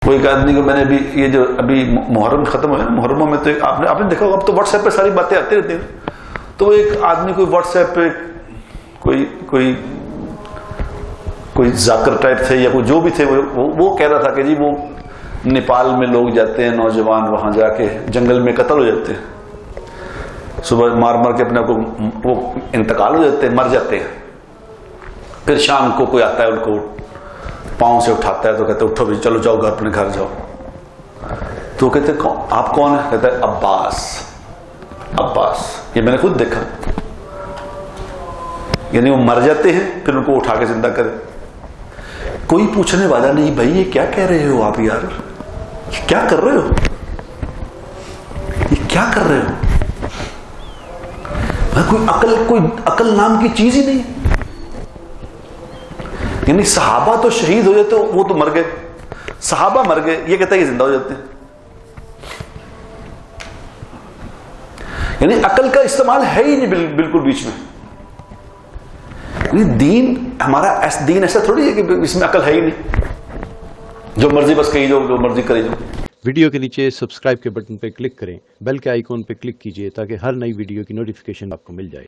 کوئی ایک آدمی کو میں نے ابھی یہ جو ابھی محرم ختم ہوا ہے نا، محرموں میں تو آپ نے دیکھا ہوگا اب تو واٹس ایپ پہ ساری باتیں آتی رہتی ہیں. تو ایک آدمی کوئی واٹس ایپ پہ کوئی ذاکر ٹائپ تھے یا کوئی جو بھی تھے، وہ کہہ رہا تھا کہ جی وہ نیپال میں لوگ جاتے ہیں نوجوان، وہاں جا کے جنگل میں قتل ہو جاتے ہیں، صبح مار کے اپنے کو وہ انتقال ہو جاتے ہیں، مر جاتے ہیں. پھر شام کو کوئی آتا ہے ان کو پاؤں سے اٹھاتا ہے تو کہتے ہیں اٹھو بھی چلو جاؤ اپنے گھر جاؤ. تو کہتے ہیں آپ کون ہیں؟ کہتا ہے عباس. یہ میں نے خود دیکھا. یعنی وہ مر جاتے ہیں پھر ان کو اٹھا کے زندہ کرے. کوئی پوچھنے والا نہیں بھائی یہ کیا کہہ رہے ہو آپ یار، کیا کر رہے ہو، یہ کیا کر رہے ہو؟ کوئی عقل نام کی چیز ہی نہیں. یعنی صحابہ تو شہید ہو جاتے، وہ تو مر گئے، صحابہ مر گئے، یہ کہتا ہے یہ زندہ ہو جاتے ہیں. یعنی عقل کا استعمال ہے ہی نہیں بالکل بیچ میں. دین ہمارا دین ایسا تھوڑی ہے کہ اس میں عقل ہے ہی نہیں، جو مرضی بس کہی جو مرضی کرے جو. ویڈیو کے نیچے سبسکرائب کے بٹن پہ کلک کریں، بیل کے آئیکن پہ کلک کیجئے تاکہ ہر نئی ویڈیو کی نوٹیفیکیشن آپ کو مل جائے.